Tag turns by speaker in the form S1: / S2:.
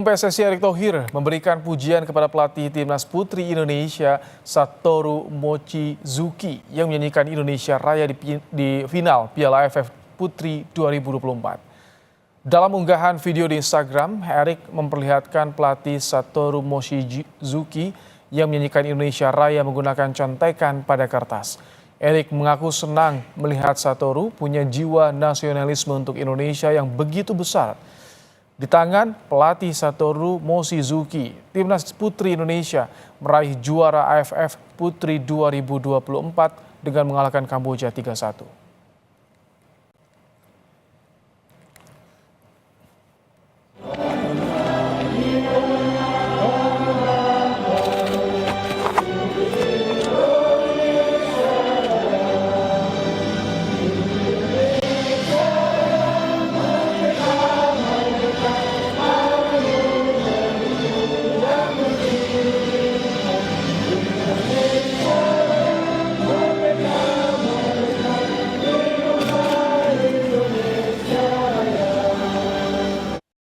S1: PSSI Erick Thohir memberikan pujian kepada pelatih timnas putri Indonesia Satoru Mochizuki yang menyanyikan Indonesia Raya di final Piala AFF Putri 2024. Dalam unggahan video di Instagram, Erick memperlihatkan pelatih Satoru Mochizuki yang menyanyikan Indonesia Raya menggunakan contekan pada kertas. Erick mengaku senang melihat Satoru punya jiwa nasionalisme untuk Indonesia yang begitu besar. Di tangan pelatih Satoru Mochizuki, timnas putri Indonesia meraih juara AFF Putri 2024 dengan mengalahkan Kamboja 3-1.